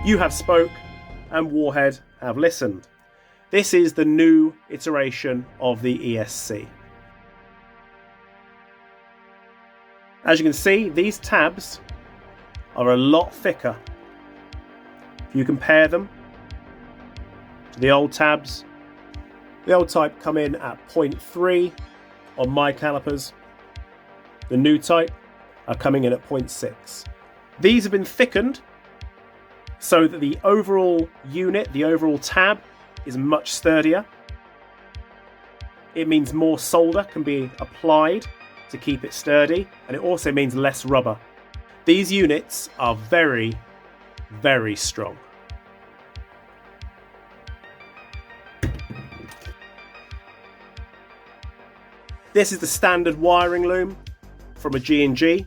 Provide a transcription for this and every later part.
You have spoke and Warhead have listened. This is the new iteration of the ESC. As you can see, these tabs are a lot thicker. If you compare them to the old tabs, the old type come in at 0.3 on my calipers. The new type are coming in at 0.6. These have been thickened so that the overall unit, the overall tab, is much sturdier. It means more solder can be applied to keep it sturdy, and it also means less rubber. These units are very, very strong. This is the standard wiring loom from a G&G,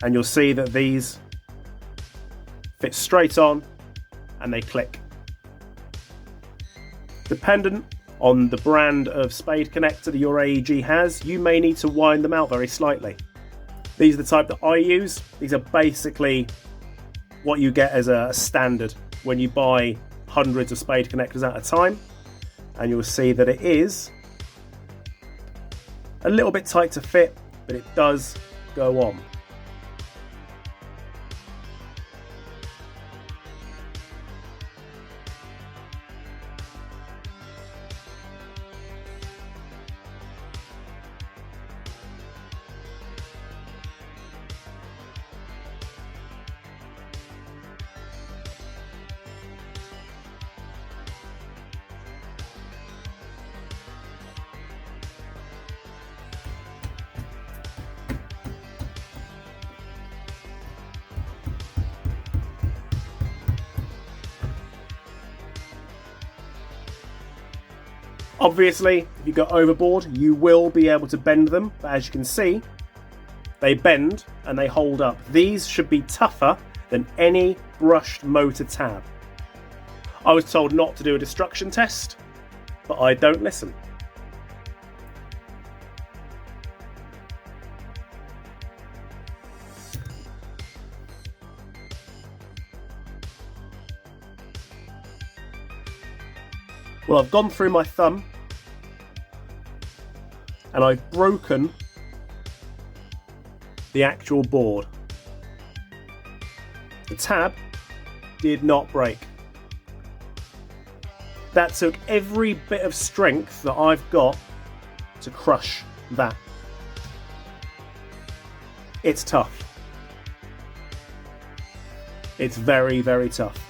and you'll see that these fit straight on and they click. Dependent on the brand of spade connector that your AEG has, you may need to wind them out very slightly. These are the type that I use. These are basically what you get as a standard when you buy hundreds of spade connectors at a time, and you'll see that it is a little bit tight to fit, but it does go on. Obviously, if you go overboard, you will be able to bend them, but as you can see, they bend and they hold up. These should be tougher than any brushed motor tab. I was told not to do a destruction test, but I don't listen. Well, I've gone through my thumb and I've broken the actual board. The tab did not break. That took every bit of strength that I've got to crush that. It's tough. It's very, very tough.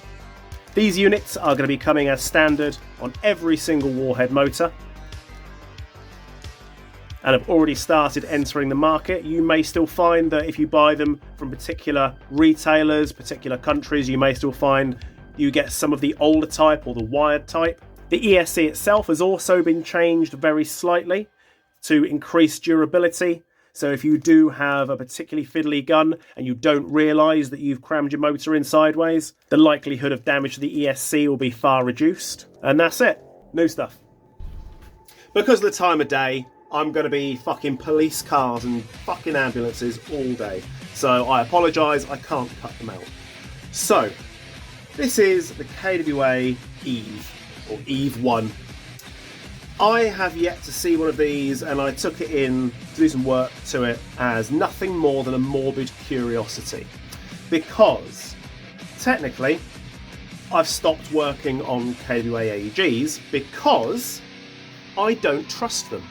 These units are going to be coming as standard on every single Warhead motor and have already started entering the market. You may still find that if you buy them from particular retailers, particular countries, you may still find you get some of the older type or the wired type. The ESC itself has also been changed very slightly to increase durability. So if you do have a particularly fiddly gun and you don't realise that you've crammed your motor in sideways, the likelihood of damage to the ESC will be far reduced. And that's it. New stuff. Because of the time of day, I'm going to be fucking police cars and fucking ambulances all day. So I apologise, I can't cut them out. So, this is the KWA Eve, or Eve 1. I have yet to see one of these, and I took it in to do some work to it as nothing more than a morbid curiosity. Because, technically, I've stopped working on KWA AEGs because I don't trust them.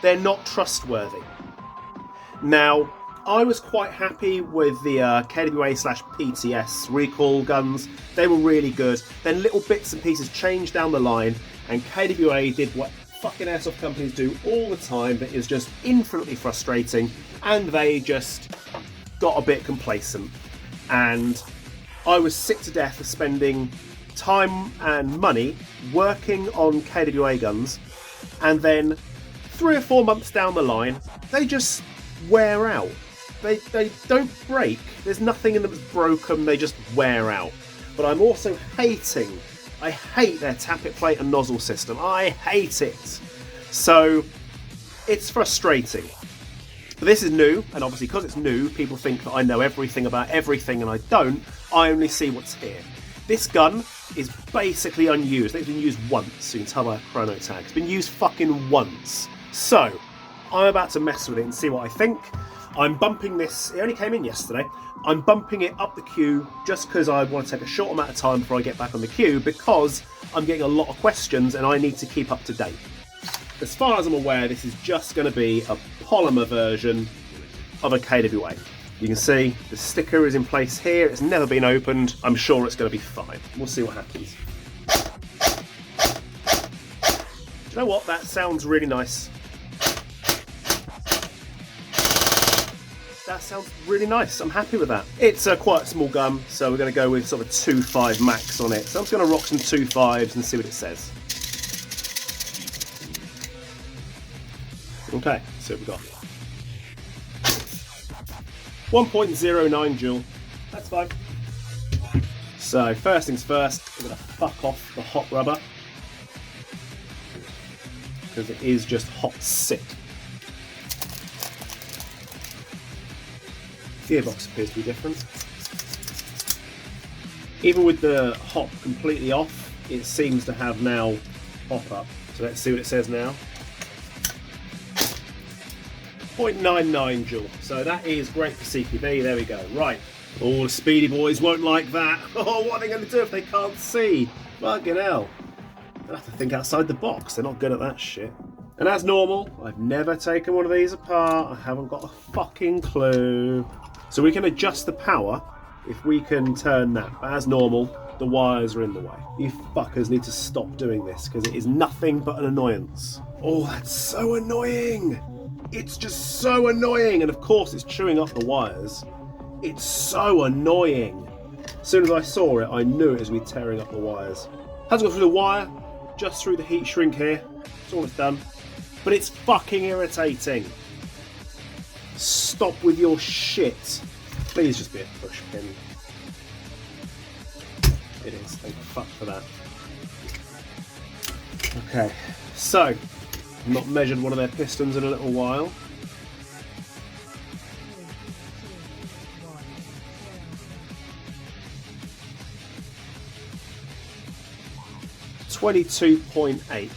They're not trustworthy. Now, I was quite happy with the KWA/PTS recall guns. They were really good. Then little bits and pieces changed down the line, and KWA did what fucking airsoft companies do all the time that is just infinitely frustrating, and they just got a bit complacent. And I was sick to death of spending time and money working on KWA guns, and then 3 or 4 months down the line, they just wear out. They don't break. There's nothing in them that's broken. They just wear out. But I'm also I hate their tappet plate and nozzle system. I hate it. So it's frustrating. But this is new, and obviously because it's new, people think that I know everything about everything, and I don't. I only see what's here. This gun is basically unused. It's been used once, so you can tell by a chrono tag. It's been used fucking once. So, I'm about to mess with it and see what I think. I'm bumping this, it only came in yesterday. I'm bumping it up the queue just because I want to take a short amount of time before I get back on the queue, because I'm getting a lot of questions and I need to keep up to date. As far as I'm aware, this is just going to be a polymer version of a KWA. You can see the sticker is in place here. It's never been opened. I'm sure it's going to be fine. We'll see what happens. Do you know what? That sounds really nice. That sounds really nice. I'm happy with that. It's a quite small gun, so we're going to go with sort of a 2.5 max on it. So I'm just going to rock some 2.5s and see what it says. Okay, so we've got 1.09 joule. That's fine. So first things first, we're going to fuck off the hot rubber, because it is just hot sick. Gearbox appears to be different. Even with the hop completely off, it seems to have now pop up. So let's see what it says now. 0.99 joule. So that is great for CQB. There we go. Right. All the speedy boys won't like that. Oh, what are they going to do if they can't see? Fucking hell. They'll have to think outside the box. They're not good at that shit. And as normal, I've never taken one of these apart. I haven't got a fucking clue. So we can adjust the power if we can turn that. But as normal, the wires are in the way. You fuckers need to stop doing this, because it is nothing but an annoyance. Oh, that's so annoying. It's just so annoying. And of course, it's chewing up the wires. It's so annoying. As soon as I saw it, I knew it was me tearing up the wires. Hasn't gone through the wire, just through the heat shrink here. That's all it's done. But it's fucking irritating. Stop with your shit. Please just be a push pin. It is. Thank fuck for that. Okay, so I've not measured one of their pistons in a little while. .8.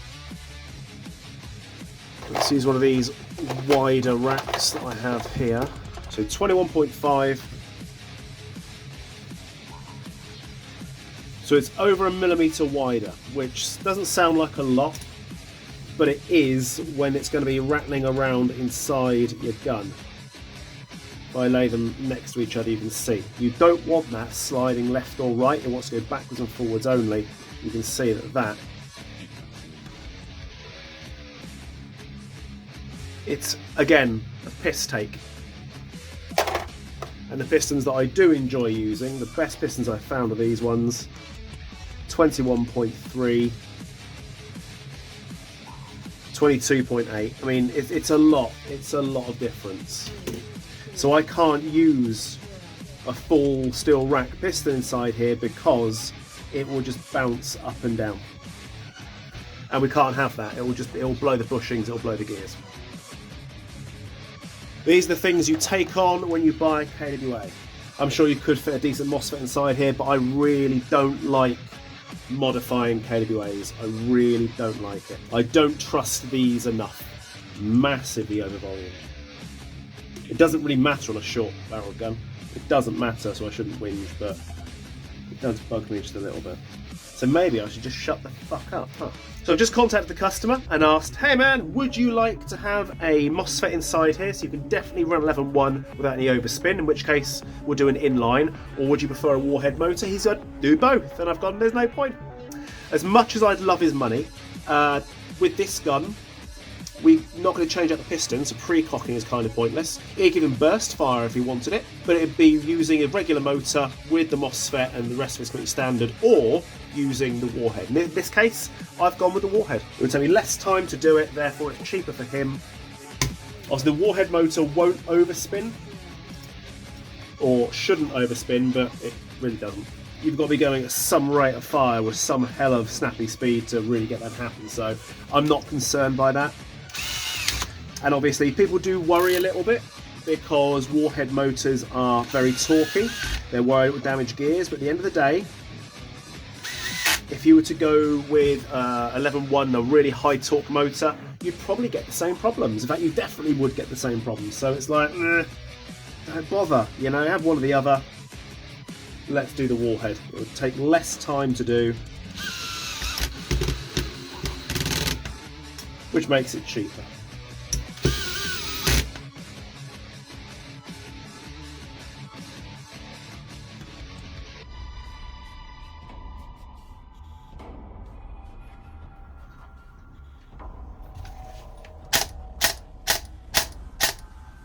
Let's use one of these wider racks that I have here. So 21.5. So it's over 1 millimeter wider, which doesn't sound like a lot, but it is when it's going to be rattling around inside your gun. If I lay them next to each other, you can see. You don't want that sliding left or right. It wants to go backwards and forwards only. You can see that it's, again, a piss take. And the pistons that I do enjoy using, the best pistons I've found are these ones. 21.3, 22.8. I mean, it's a lot of difference. So I can't use a full steel rack piston inside here because it will just bounce up and down. And we can't have that. It'll blow the bushings, it'll blow the gears. These are the things you take on when you buy KWA. I'm sure you could fit a decent MOSFET inside here, but I really don't like modifying KWAs. I really don't like it. I don't trust these enough. Massively over volume. It doesn't really matter on a short barrel gun. It doesn't matter, so I shouldn't whinge, but it does bug me just a little bit. So maybe I should just shut the fuck up, huh? So I've just contacted the customer and asked, hey man, would you like to have a MOSFET inside here so you can definitely run 11.1 without any overspin, in which case we'll do an inline, or would you prefer a Warhead motor? He said, do both. And I've gone, there's no point. As much as I'd love his money, with this gun, we're not going to change out the piston, so pre-cocking is kind of pointless. It'd give him burst fire if he wanted it, but it'd be using a regular motor with the MOSFET and the rest of it's completely standard, or using the Warhead. In this case, I've gone with the Warhead. It would take me less time to do it, therefore it's cheaper for him. Obviously the Warhead motor won't overspin, or shouldn't overspin, but it really doesn't. You've got to be going at some rate of fire with some hell of snappy speed to really get that to happen, so I'm not concerned by that. And obviously people do worry a little bit because Warhead motors are very torquey. They're worried it will damage gears, but at the end of the day, if you were to go with 11.1, a really high torque motor, you'd probably get the same problems. In fact, you definitely would get the same problems. So it's like, don't bother, you know, have one or the other. Let's do the Warhead. It would take less time to do, which makes it cheaper.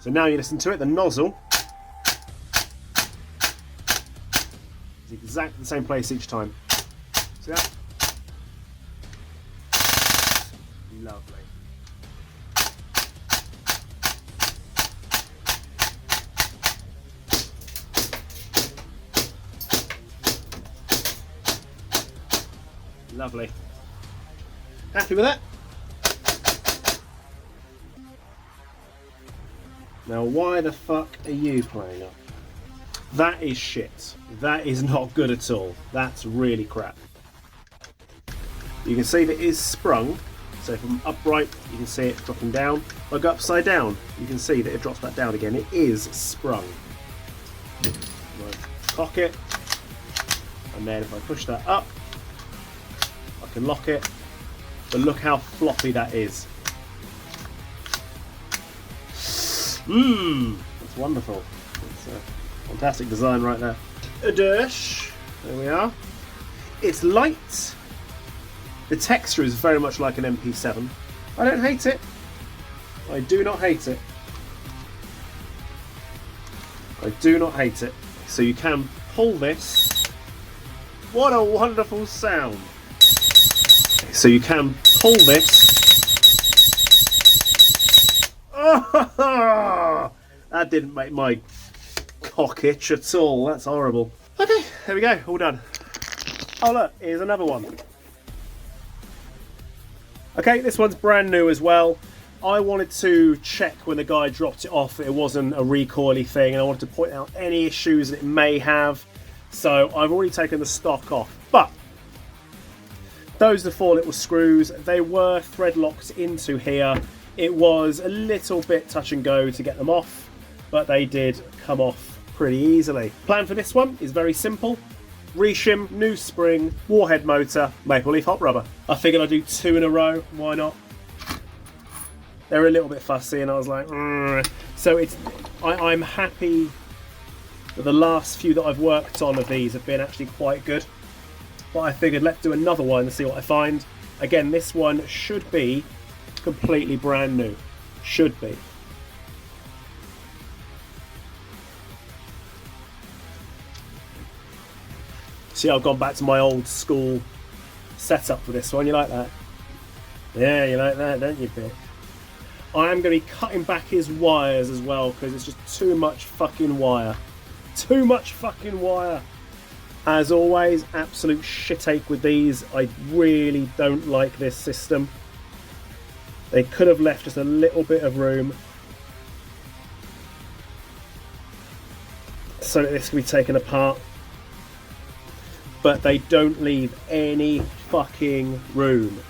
So now you listen to it, the nozzle is exactly the same place each time. See that? Lovely. Lovely. Happy with that? Now, why the fuck are you playing up? That is shit. That is not good at all. That's really crap. You can see that it is sprung. So from upright, you can see it dropping down. If I go upside down, you can see that it drops back down again. It is sprung. Right, cock it. And then if I push that up, I can lock it. But look how floppy that is. That's wonderful. It's a fantastic design right there. A dash. There we are. It's light. The texture is very much like an MP7. I don't hate it. I do not hate it. I do not hate it. So you can pull this. What a wonderful sound. So you can pull this. Oh, that didn't make my cock itch at all. That's horrible. Okay, there we go. All done. Oh look, here's another one. Okay, this one's brand new as well. I wanted to check when the guy dropped it off it wasn't a recoily thing, and I wanted to point out any issues that it may have. So I've already taken the stock off. But those are the 4 little screws. They were thread locked into here. It was a little bit touch and go to get them off, but they did come off pretty easily. Plan for this one is very simple. Reshim, new spring, Warhead motor, maple leaf hot rubber. I figured I'd do 2 in a row, why not? They're a little bit fussy and I was like, So I'm happy that the last few that I've worked on of these have been actually quite good. But I figured let's do another one and see what I find. Again, this one should be completely brand new. Should be. See, I've gone back to my old school setup for this one. You like that? Yeah, you like that, don't you, Bill? I am going to be cutting back his wires as well because it's just too much fucking wire. Too much fucking wire. As always, absolute shitache with these. I really don't like this system. They could have left just a little bit of room so that this can be taken apart. But they don't leave any fucking room.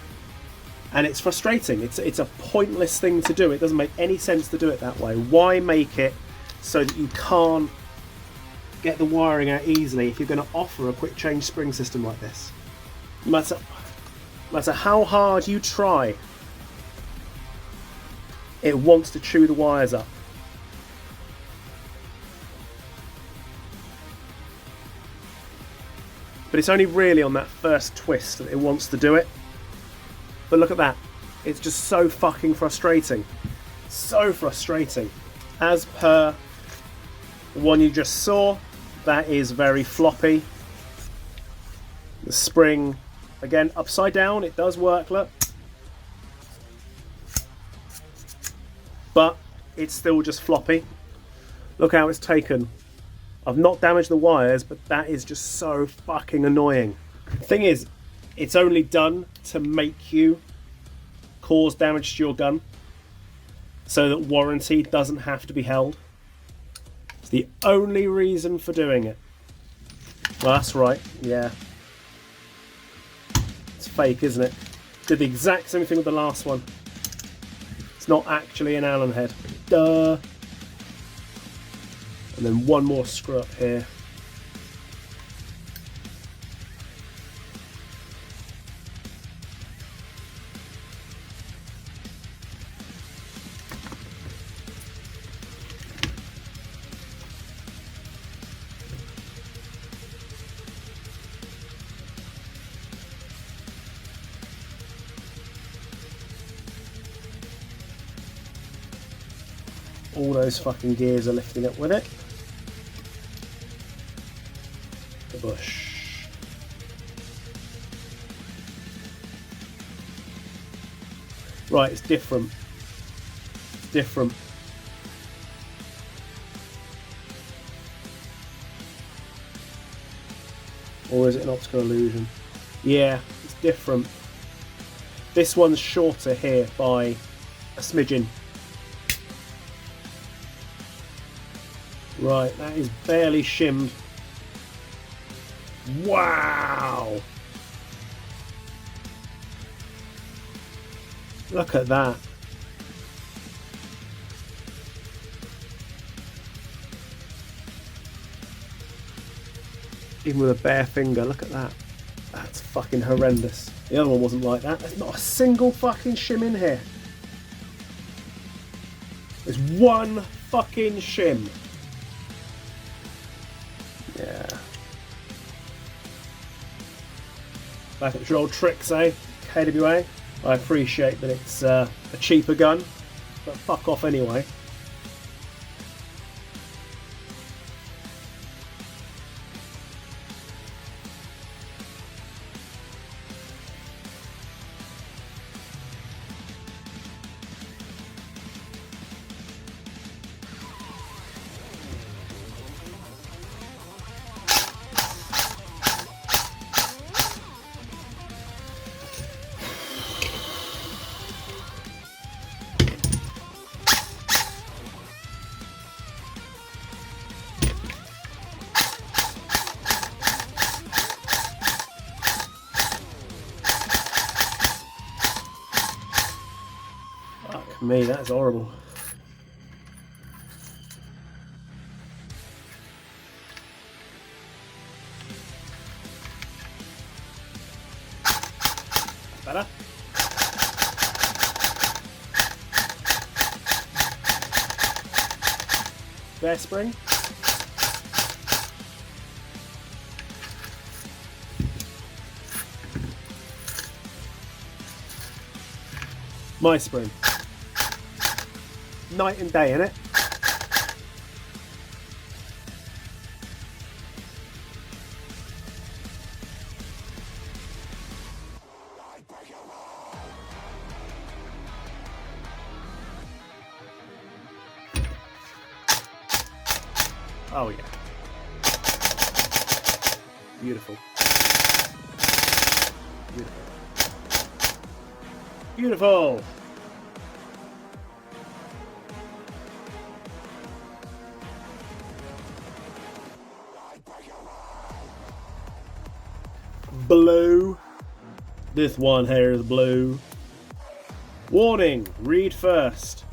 And it's frustrating. It's a pointless thing to do. It doesn't make any sense to do it that way. Why make it so that you can't get the wiring out easily if you're going to offer a quick change spring system like this? No matter how hard you try, it wants to chew the wires up. But it's only really on that first twist that it wants to do it. But look at that. It's just so fucking frustrating. So frustrating. As per the one you just saw, that is very floppy. The spring, again, upside down, it does work, look. But it's still just floppy. Look how it's taken. I've not damaged the wires, but that is just so fucking annoying. The thing is, it's only done to make you cause damage to your gun so that warranty doesn't have to be held. It's the only reason for doing it. Well, that's right, yeah. It's fake, isn't it? Did the exact same thing with the last one. It's not actually an Allen head. Duh. And then one more screw up here. All those fucking gears are lifting it with it. The bush. Right, it's different. It's different. Or is it an optical illusion? Yeah, it's different. This one's shorter here by a smidgen. Right, that is barely shimmed. Wow! Look at that. Even with a bare finger, look at that. That's fucking horrendous. The other one wasn't like that. There's not a single fucking shim in here. There's one fucking shim. Yeah. Back at your old tricks, eh? KWA. I appreciate that it's a cheaper gun, but fuck off anyway. Fuck me, that's horrible. Better. Bear spring. My spring. Night and day, innit? Oh yeah. Beautiful. Beautiful. Beautiful. Blue. This one here is blue. Warning, read first.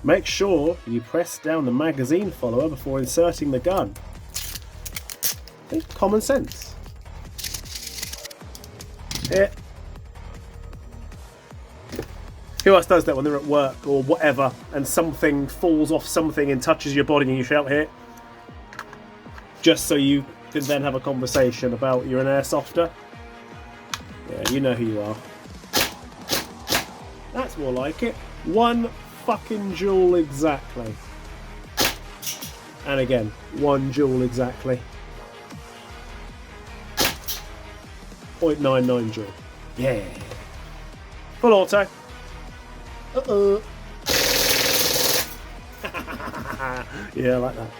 Make sure you press down the magazine follower before inserting the gun. I think common sense. Yeah. Who else does that when they're at work or whatever and something falls off something and touches your body and you shout "hit"? Just so you can then have a conversation about you're an airsofter. Yeah, you know who you are. That's more like it. One fucking joule exactly. And again, 1 joule exactly. 0.99 joule. Yeah. Full auto. Uh-oh. Yeah, I like that.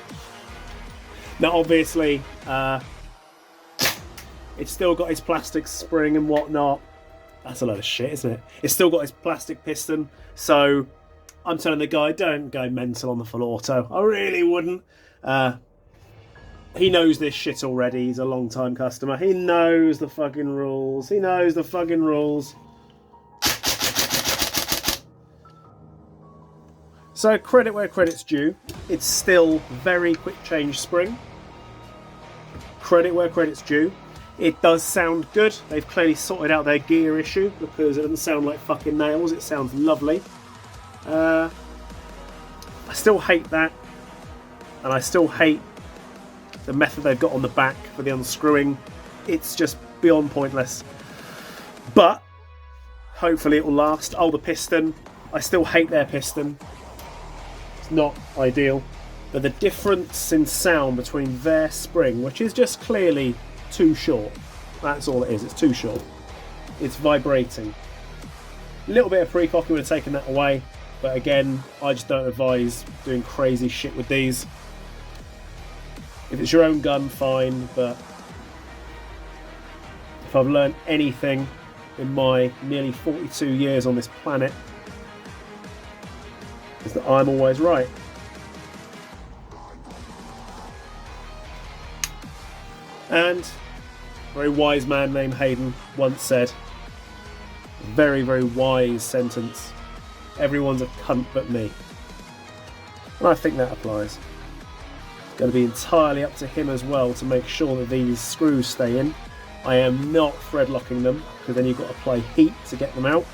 Now obviously, it's still got its plastic spring and whatnot. That's a load of shit, isn't it? It's still got its plastic piston, so I'm telling the guy, don't go mental on the full auto. I really wouldn't. He knows this shit already. He's a long-time customer. He knows the fucking rules. He knows the fucking rules. So credit where credit's due. It's still very quick change spring. Credit where credit's due. It does sound good. They've clearly sorted out their gear issue because it doesn't sound like fucking nails. It sounds lovely. I still hate that. And I still hate the method they've got on the back for the unscrewing. It's just beyond pointless. But hopefully it will last. Oh, the piston. I still hate their piston. It's not ideal. But the difference in sound between their spring, which is just clearly too short. That's all it is. It's too short. It's vibrating. A little bit of pre-cocking would have taken that away. But again, I just don't advise doing crazy shit with these. If it's your own gun, fine, but if I've learned anything in my nearly 42 years on this planet, is that I'm always right. And a very wise man named Hayden once said, a very, very wise sentence, everyone's a cunt but me. And I think that applies. It's going to be entirely up to him as well to make sure that these screws stay in. I am not thread locking them because then you've got to apply heat to get them out.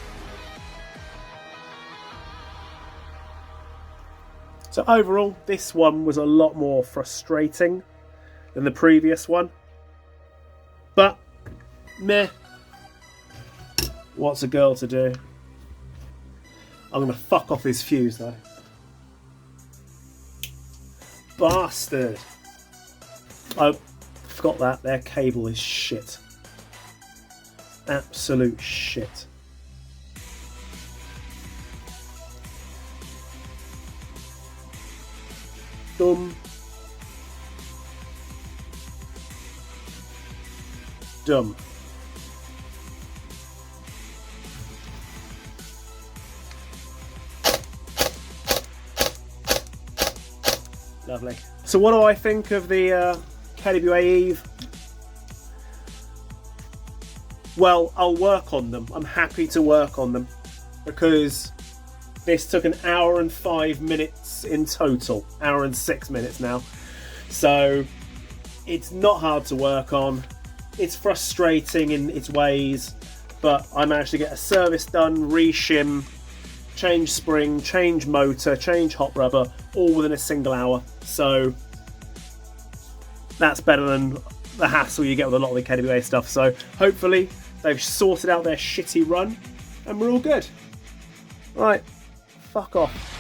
So overall, this one was a lot more frustrating than the previous one. But, meh. What's a girl to do? I'm going to fuck off his fuse though. Bastard. I forgot that. Their cable is shit. Absolute shit. Dumb. Dumb. Lovely. So what do I think of the KWA Eve? Well, I'll work on them. I'm happy to work on them because this took an hour and 5 minutes in total. Hour and 6 minutes now. So it's not hard to work on. It's frustrating in its ways, but I managed to get a service done, reshim, change spring, change motor, change hot rubber, all within a single hour. So that's better than the hassle you get with a lot of the KWA stuff. So hopefully they've sorted out their shitty run and we're all good. Right, fuck off.